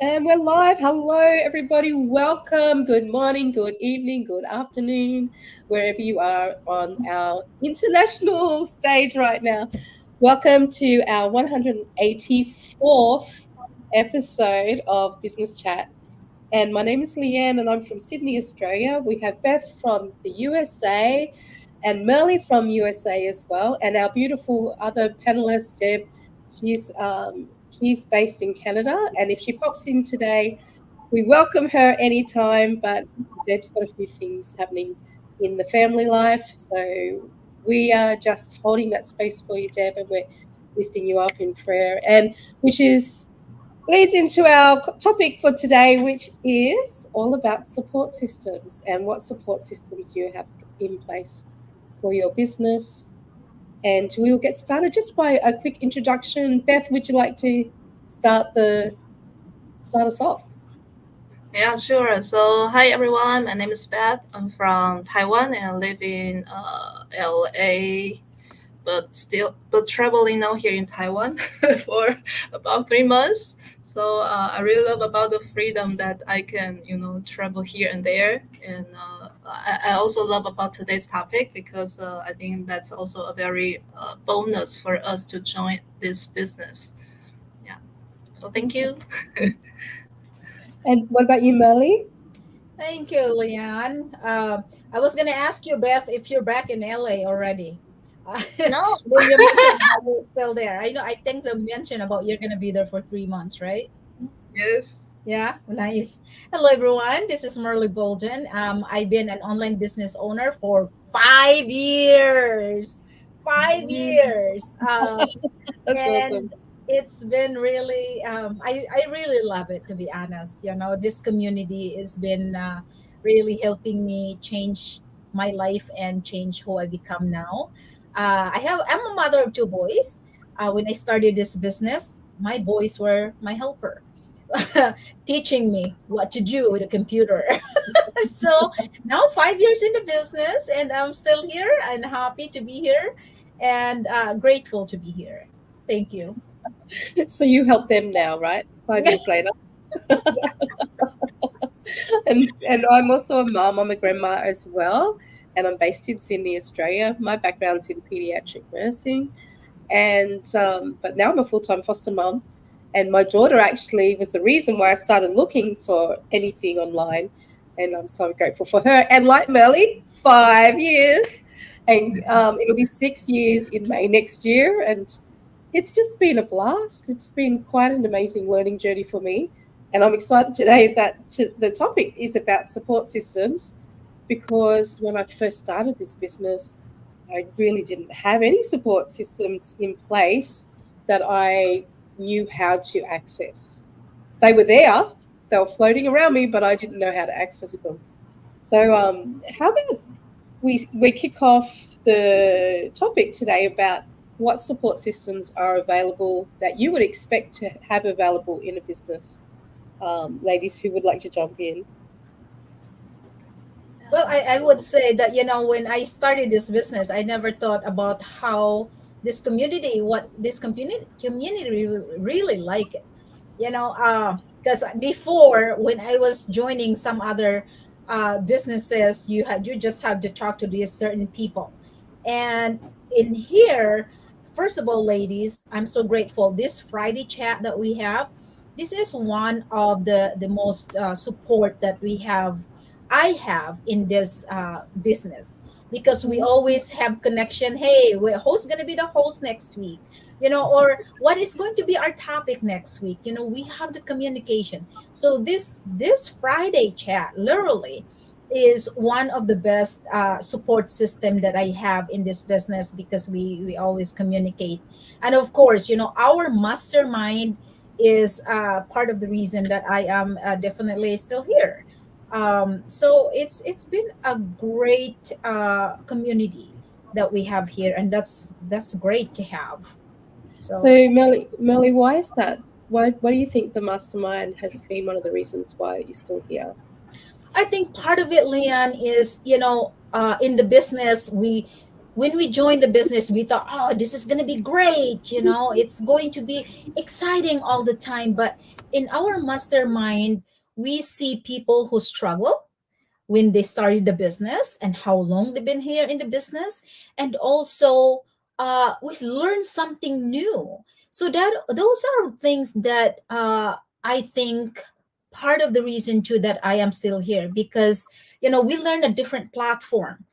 And we're live. Hello, everybody. Welcome. Good morning, good evening, good afternoon, wherever you are on our international stage right now. Welcome to our 184th episode of Business Chat. And my name is Leanne, and I'm from Sydney, Australia. We have Beth from the USA and Merle from USA as well, and our beautiful other panelist, Deb. She's based in Canada, and if she pops in today, we welcome her anytime. But Deb's got a few things happening in the family life, so we are just holding that space for you, Deb, and we're lifting you up in prayer, and which is leads into our topic for today, which is all about support systems and what support systems you have in place for your business. And we will get started just by a quick introduction. Beth, would you like to start us off? Yeah, sure. So, hi everyone. My name is Beth. I'm from Taiwan and I live in LA, but traveling now here in Taiwan for about 3 months. So I really love about the freedom that I can, travel here and there. And I also love about today's topic because I think that's also a very bonus for us to join this business. Yeah. So thank you. And what about you, Merle? Thank you, Leon. I was going to ask you, Beth, if you're back in LA already. No. When you mentioned how you're still there. I know, I think the mention about you're going to be there for 3 months, right? Yes. Yeah, nice. Hello, everyone. This is Merle Bolden. I've been an online business owner for 5 years. 5 years. That's And awesome. it's been really I really love it, to be honest. This community has been really helping me change my life and change who I become now. I'm a mother of two boys. When I started this business, my boys were my helper, teaching me what to do with a computer. So now 5 years in the business, and I'm still here and happy to be here, and grateful to be here. Thank you. So you help them now, right? 5 years later. Yeah. And I'm also a mum. I'm a grandma as well, and I'm based in Sydney, Australia. My background's in pediatric nursing, and but now I'm a full-time foster mum. And my daughter actually was the reason why I started looking for anything online, and I'm so grateful for her. And like Melly, 5 years, and it'll be 6 years in May next year, and it's just been a blast. It's been quite an amazing learning journey for me, and I'm excited today that the topic is about support systems, because when I first started this business, I really didn't have any support systems in place that I knew how to access. They were there, they were floating around me, but I didn't know how to access them. So, how about we kick off the topic today about what support systems are available that you would expect to have available in a business. Ladies, who would like to jump in? Well, Yeah, I would so say that, when I started this business, I never thought about how what this community really like it. Because before, when I was joining some other businesses, you just have to talk to these certain people. And in here, first of all, ladies, I'm so grateful. This Friday chat that we have, this is one of the most support that I have in this business, because we always have connection. Hey, who's going to be the host next week? Or what is going to be our topic next week? We have the communication. So this Friday chat literally is one of the best support system that I have in this business, because we always communicate. And of course, our mastermind is part of the reason that I am definitely still here. So it's been a great community that we have here, and that's great to have. So, So Melly, why is that? Why do you think the mastermind has been one of the reasons why you're still here? I think part of it, Leon, is in the business, when we joined the business, we thought, oh, this is going to be great. It's going to be exciting all the time. But in our mastermind, we see people who struggle when they started the business and how long they've been here in the business. And also, we learn something new. So those are things that I think part of the reason too that I am still here, because we learn a different platform.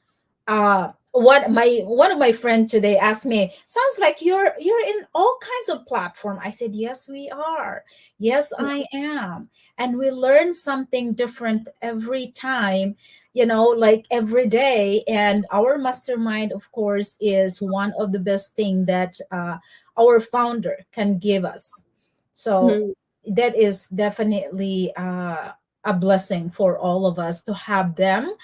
What my one of my friend today asked me, sounds like you're in all kinds of platform. I said, yes, we are. Yes, I am. And we learn something different every time, like every day. And our mastermind, of course, is one of the best thing that our founder can give us. So Mm, that is definitely a blessing for all of us to have them,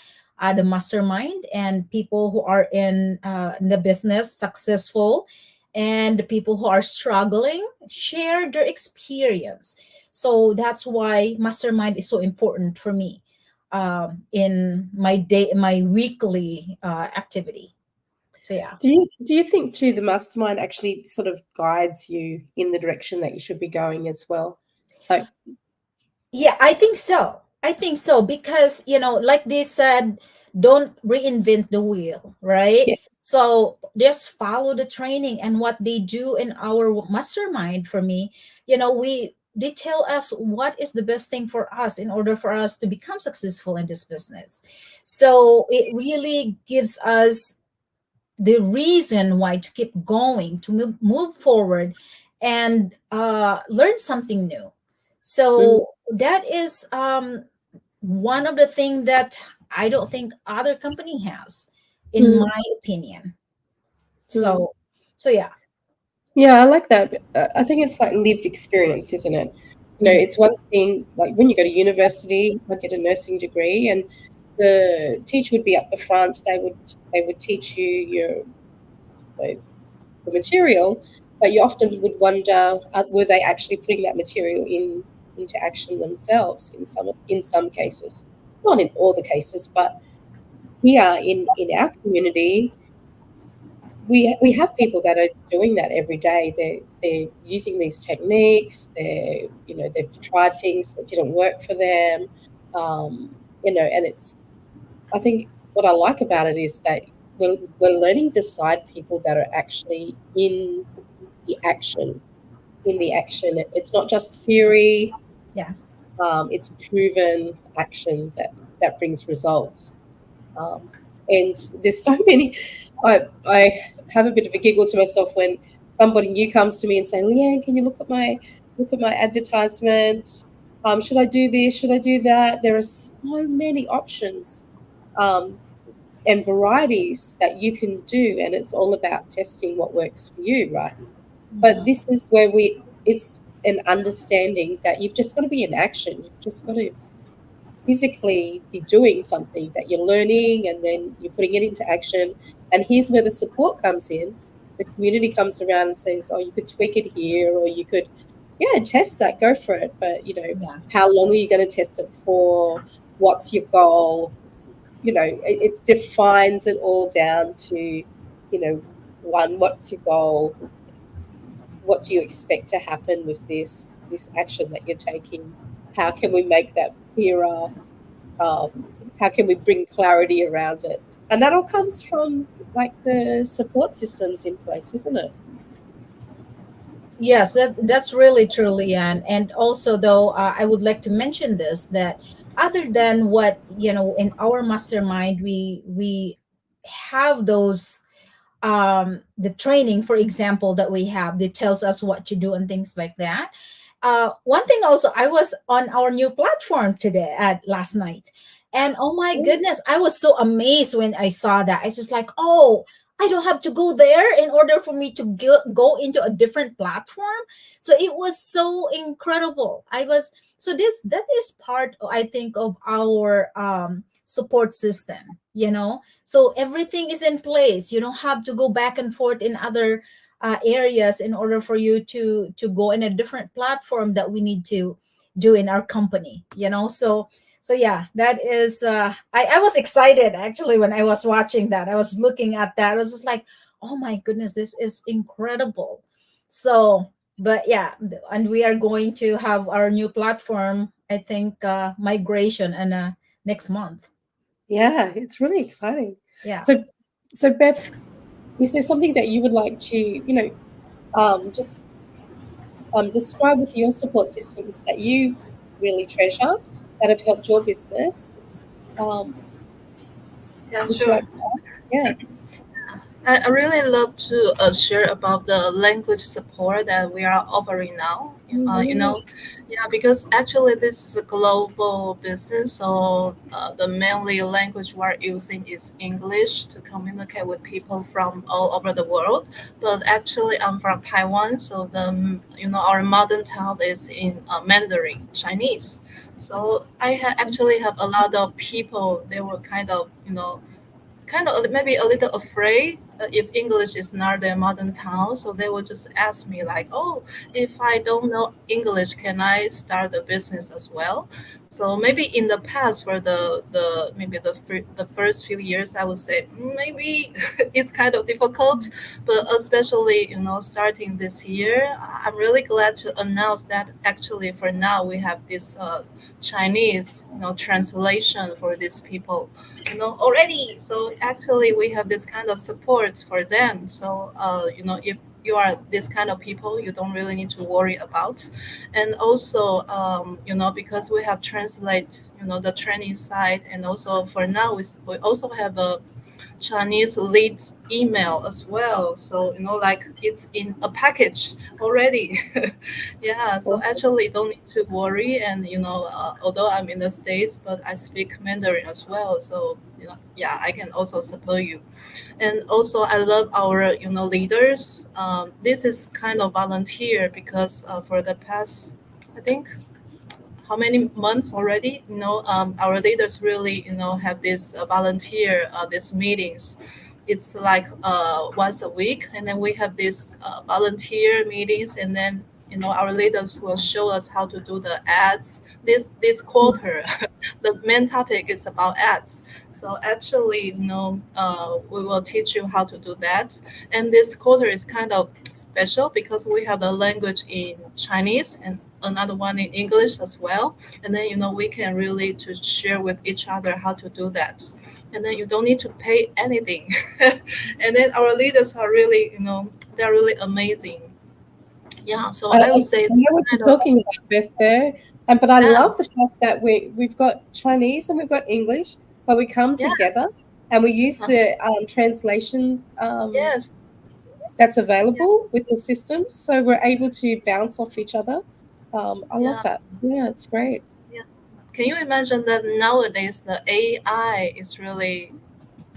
the mastermind, and people who are in the business successful, and the people who are struggling share their experience. So that's why mastermind is so important for me, in my weekly activity. So yeah. do you think too the mastermind actually sort of guides you in the direction that you should be going as well? Like, Yeah, I think so. I think so because, like they said, don't reinvent the wheel, right? yeah. So just follow the training and what they do in our mastermind. For me, we they tell us what is the best thing for us in order for us to become successful in this business. So it really gives us the reason why to keep going, to move forward, and learn something new. Mm, So that is one of the things that I don't think other company has, in mm, my opinion. mm. So yeah. Yeah, I like that. I think it's like lived experience, isn't it? Mhm. It's one thing like when you go to university. I did a nursing degree, and the teacher would be up the front. They would teach you uh, the material, but you often would wonder, were they actually putting that material into action themselves in some cases, not in all the cases, but here in our community, we have people that are doing that every day. They're using these techniques. They've tried things that didn't work for them, and it's I think what I like about it is that we're learning beside people that are actually the action in the action. It's not just theory. Yeah. It's proven action that brings results. Um, and there's so many. I have a bit of a giggle to myself when somebody new comes to me and say, "Leanne, can you look at my advertisement? Should I do this? Should I do that?" There are so many options um, and varieties that you can do, and it's all about testing what works for you, right? But Mhm. this is where it's an understanding that you've just got to be in action. You've just got to physically be doing something that you're learning and then you're putting it into action. And here's where the support comes in. The community comes around and says, oh, you could tweak it here, or you could, yeah, test that, go for it. But, Yeah. how long are you going to test it for? What's your goal? It defines it all down to, one, what's your goal? What do you expect to happen with this action that you're taking? How can we make that clearer? um, how can we bring clarity around it? And that all comes from like the support systems in place, isn't it? Yes, that's really true, Leanne. And also, though, I would like to mention this, that other than what, in our mastermind, we have those, the training, for example, that we have that tells us what to do and things like that. One thing also, I was on our new platform today at last night, and oh my Mm, goodness, I was so amazed when I saw that. I was just like, oh, I don't have to go there in order for me to go into a different platform. So it was so incredible. I was so this that is part, I think, of our support system. So everything is in place. You don't have to go back and forth in other areas in order for you to go in a different platform that we need to do in our company. So So yeah, that is I was excited actually when I was watching that. I was looking at that. I was just like, oh my goodness, this is incredible. So but yeah, and we are going to have our new platform, I think migration and next month. Yeah, it's really exciting. Yeah. So, so Beth, is there something that you would like to, just describe with your support systems that you really treasure that have helped your business? Um, Yeah, would you sure. like to add? Yeah. I really love to share about the language support that we are offering now. Mm-hmm. Yeah, because actually this is a global business, so the mainly language we're using is English to communicate with people from all over the world. But actually, I'm from Taiwan, so our mother tongue is in Mandarin Chinese. So actually have a lot of people. They were kind of maybe a little afraid if English is not their mother tongue. So they would just ask me like, "Oh, if I don't know English, can I start a business as well?" So maybe in the past, for the maybe the first few years, I would say maybe it's kind of difficult, but especially starting this year, I'm really glad to announce that actually for now we have this Chinese translation for these people already. So actually we have this kind of support for them. So if you are this kind of people, you don't really need to worry about. And also because we have translate the training side, and also for now we also have a Chinese lead email as well. So like it's in a package already. Yeah. So Awesome. actually, don't need to worry. And although I'm in the States, but I speak Mandarin as well. So yeah, I can also support you. And also, I love our leaders. This is kind of volunteer because for the past, I think how many months already our leaders really have this volunteer this meetings. It's like once a week, and then we have these volunteer meetings, and then our leaders will show us how to do the ads this quarter. The main topic is about ads. So actually we will teach you how to do that. And this quarter is kind of special because we have the language in Chinese and another one in English as well. And then we can really to share with each other how to do that. And then you don't need to pay anything. And then our leaders are really they're really amazing. Yeah, so I I would say know what kind you're of talking about, Beth, there. But I yeah, love the fact that we've got Chinese and we've got English, but we come yeah, together and we use uh-huh, the translation yes, that's yeah, available with the systems, so we're able to bounce off each other. I love yeah, that. Yeah, it's great. yeah. Can you imagine that nowadays the AI is really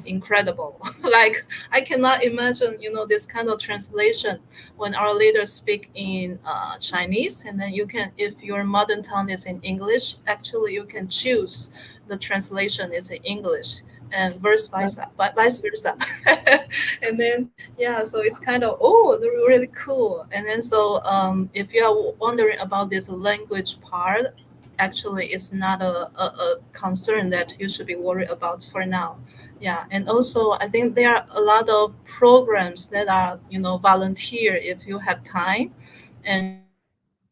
incredible? Like I cannot imagine this kind of translation when our leaders speak in Chinese, and then you can, if your mother tongue is in English, actually you can choose the translation is in English, and vice versa. And then yeah, so it's kind of, oh, they're really cool. And then so if you are wondering about this language part, actually it's not a concern that you should be worried about for now. Yeah, and also I think there are a lot of programs that are volunteer if you have time, and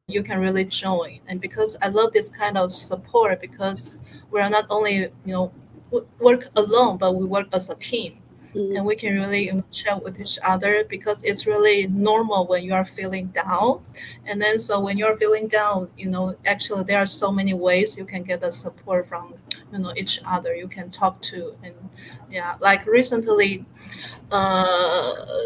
you can really join. And because I love this kind of support, because we're not only work alone, but we work as a team, and we Mm, can really chat with each other, because it's really normal when you are feeling down. And then so when you're feeling down, actually there are so many ways you can get the support from each other you can talk to. And yeah, like recently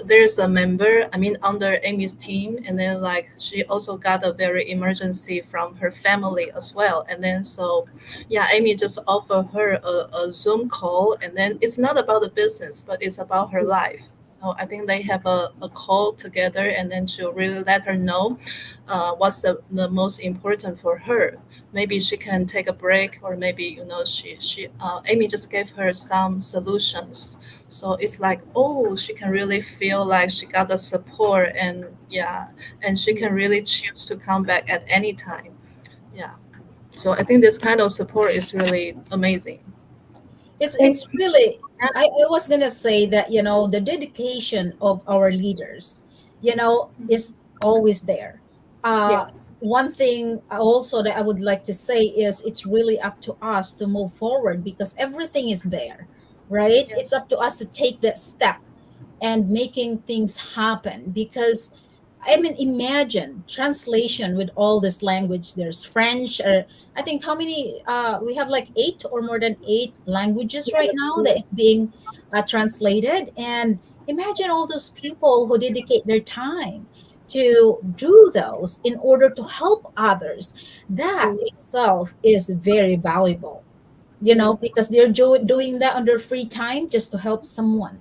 there's a member, I mean, under Amy's team, and then like she also got a very emergency from her family as well. And then so yeah, Amy just offered her a Zoom call, and then it's not about the business, but it's about her mm, life. So I think they have a call together, and then she'll really let her know what's the most important for her. Maybe she can take a break, or maybe she Amy just gave her some solutions. So it's like, oh, she can really feel like she got the support, and yeah, and she mm. can really choose to come back at any time. Yeah. So I think this kind of support is really amazing. Thank It's you. really, I was gonna say that, the dedication of our leaders, is always there. Yeah. One thing also that I would like to say is it's really up to us to move forward because everything is there, right? It's Yes. up to us to take that step and making things happen because I mean, imagine translation with all this language. There's French, or I think how many? We have like eight or more than eight languages Yeah, right that's now that good. is being translated. And imagine all those people who dedicate their time to do those in order to help others. That Mm, itself is very valuable, yeah. because they're doing that on their free time just to help someone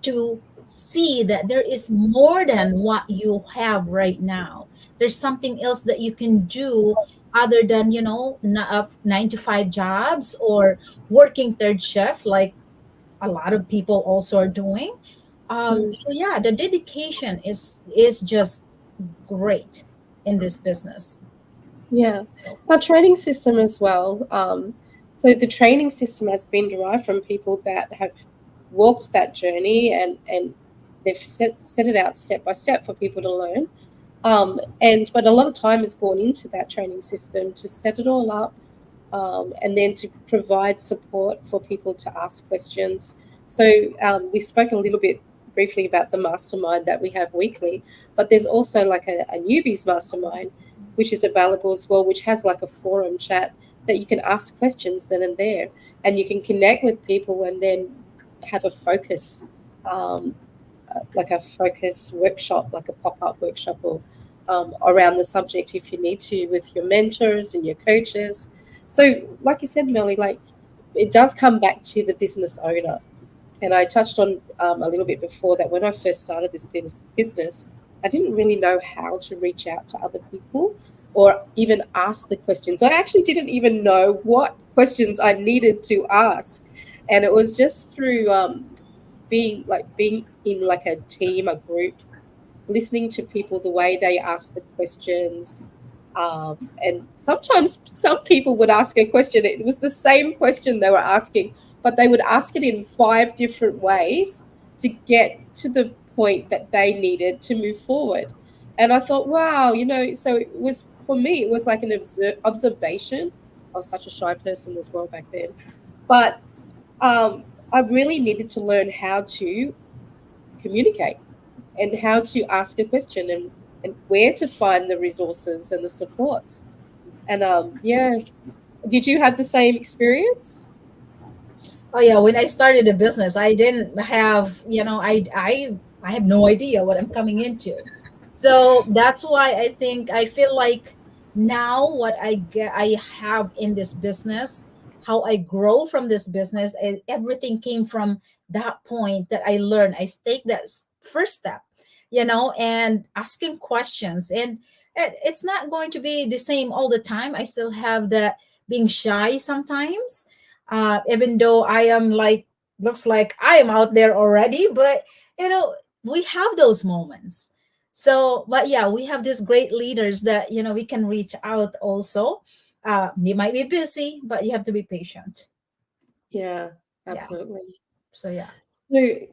to see that there is more than what you have right now. There's something else that you can do other than, 9 to 5 jobs or working third shift, like a lot of people also are doing. Mm. So yeah, the dedication is just great in this business. Yeah, So, our training system as well. So the training system has been derived from people that have walked that journey, and they've set it out step by step for people to learn. And but a lot of time has gone into that training system to set it all up, and then to provide support for people to ask questions. So we spoke a little bit briefly about the mastermind that we have weekly, but there's also like a newbies mastermind, which is available as well, which has like a forum chat that you can ask questions then and there, and you can connect with people and then have a focus. Um, like a focus workshop, like a pop up workshop, or around the subject if you need to with your mentors and your coaches. So, like you said, Melly, like it does come back to the business owner. And I touched on a little bit before that when I first started this business, I didn't really know how to reach out to other people or even ask the questions. I actually didn't even know what questions I needed to ask. And it was just through being in like a team, a group, listening to people, the way they ask the questions. And sometimes some people would ask a question, it was the same question they were asking, but they would ask it in five different ways to get to the point that they needed to move forward. And I thought, wow, so it was for me, it was like an observation. I was such a shy person as well back then. But I really needed to learn how to communicate and how to ask a question, and where to find the resources and the supports. And yeah, did you have the same experience? oh yeah, when I started a business, I didn't have, I have no idea what I'm coming into. So that's why I think I feel like now what I have in this business, how I grow from this business, is everything came from that point that I learned. I take that first step, and asking questions, and it's not going to be the same all the time. I still have that being shy sometimes, even though I am like, looks like I am out there already, but we have those moments. So, but yeah, we have these great leaders that we can reach out also. You might be busy, but you have to be patient. Yeah, Yeah. absolutely. So yeah.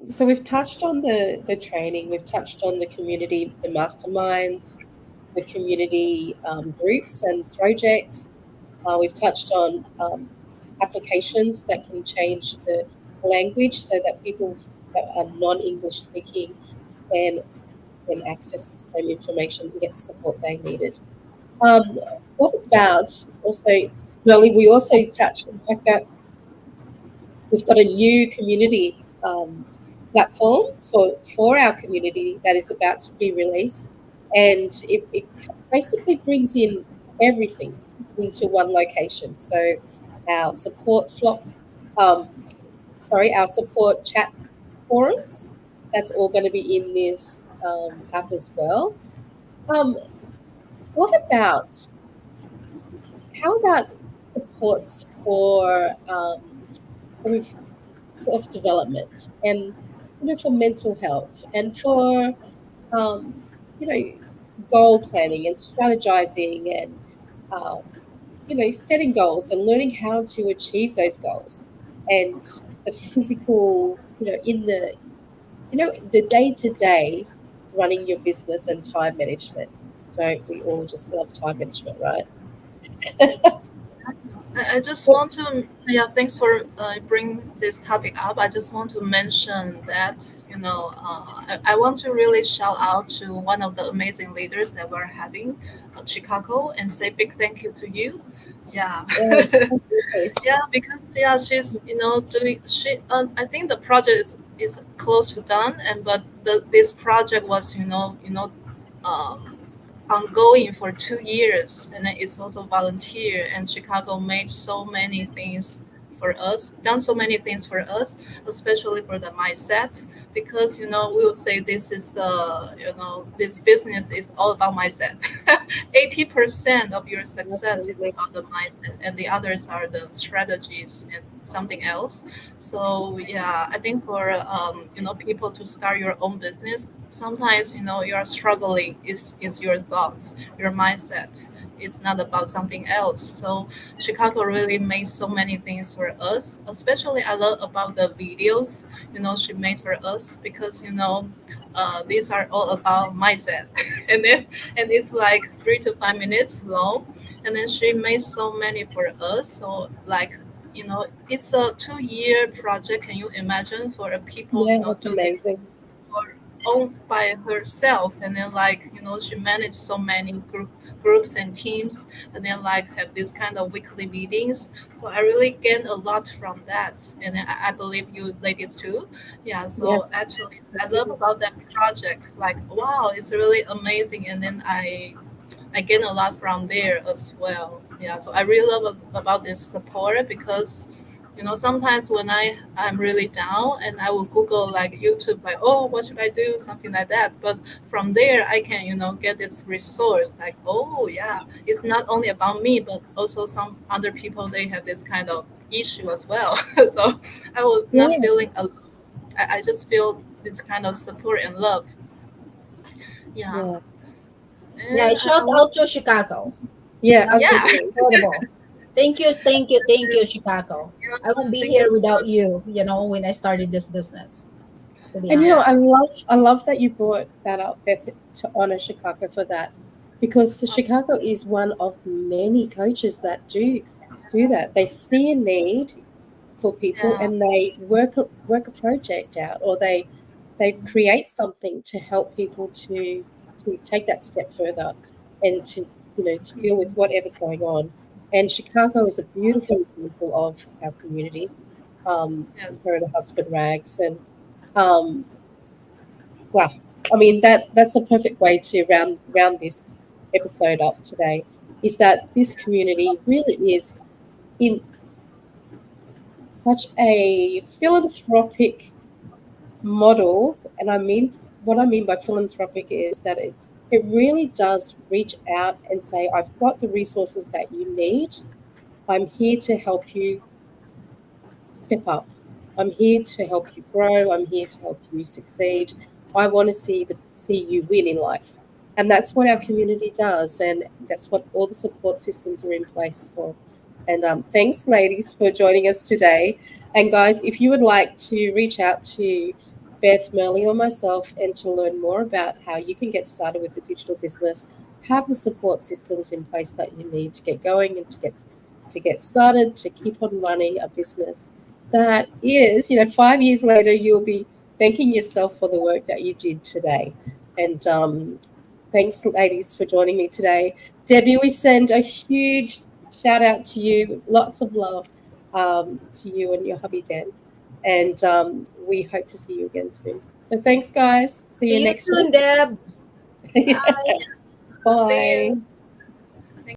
So we've touched on the training, we've touched on the community, the masterminds, the community groups and projects. We've touched on applications that can change the language so that people that are non-English speaking can access the same information and get the support they needed. Um, what about also, Melly, we also touched on the fact that we've got a new community platform for our community that is about to be released, and it basically brings in everything into one location. So our support flock, um, our support chat forums, that's all going to be in this app as well. Um, what about how about supports for sort of self development, and for mental health, and for um, you know goal planning and strategizing, and um, setting goals and learning how to achieve those goals, and the physical, the day to day running your business and time management. Don't we all just love time management, right? I just Well, want to, yeah, thanks for bring this topic up. I just want to mention that, I want to really shout out to one of the amazing leaders that we're having, Chicago, and say big thank you to you. Yeah. absolutely. Yeah, because yeah, she's doing she. I think the project is close to done, and but this project was um, ongoing for 2 years, and then it's also volunteer. And Chicago made so many things for us, done so many things for us, especially for the mindset. Because we will say this is this business is all about mindset. 80% of your success is Absolutely. about the mindset, and the others are the strategies and something else. So yeah, I think for people to start your own business, sometimes you are struggling is your thoughts, your mindset. It's not about something else. So Chicago really made so many things for us. Especially I love about the videos she made for us, because these are all about mindset. And it's like 3 to 5 minutes long, and then she made so many for us. So like it's a 2 year project. Can you imagine for a people Yeah, that's do this amazing. for owned by herself, and then like she managed so many groups and teams, and then like have this kind of weekly meetings. So I really gained a lot from that, and then I believe you ladies too. Yeah, so Yes, actually I love absolutely. about that project, like wow, it's really amazing. And then I gain a lot from there as well. Yeah, so I really love about this support, because sometimes when I'm really down, and I will Google like YouTube, like, oh, what should I do, something like that. But from there I can get this resource, like, oh yeah, it's not only about me, but also some other people, they have this kind of issue as well. So I will not Yeah, feeling alone. I just feel this kind of support and love. Yeah. yeah, Yeah, And I shout want, out to Chicago. yeah, Chicago yeah. is absolutely. incredible. Thank you, Chicago. I won't be Thank you here so without much. you, when I started this business, to be And honest. Yeah. I love that you brought that up, Beth, to honor Chicago for that, because Um, Chicago is one of many coaches that do that. They see a need for people yeah. and they work a project out, or they create something to help people to take that step further, and to deal with whatever's going on. And Chicago is a beautiful example of our community. Yes. Her and her husband Rags, and um, wow, I mean that's a perfect way to round this episode up today. Is that this community really is in such a philanthropic model, and what I mean by philanthropic is that it really does reach out and say, I've got the resources that you need. I'm here to help you step up. I'm here to help you grow. I'm here to help you succeed. I want to see you win in life. And that's what our community does, and that's what all the support systems are in place for. And thanks, ladies, for joining us today. And guys, if you would like to reach out to Beth, Merle, or myself, and to learn more about how you can get started with a digital business, have the support systems in place that you need to get going and to get started, to keep on running a business that is, 5 years later, you'll be thanking yourself for the work that you did today. And thanks, ladies, for joining me today. Debbie, we send a huge shout out to you, lots of love to you and your hubby, Dan. And we hope to see you again soon. So thanks, guys. See you See you next soon, week. Deb. Bye. See Bye. you.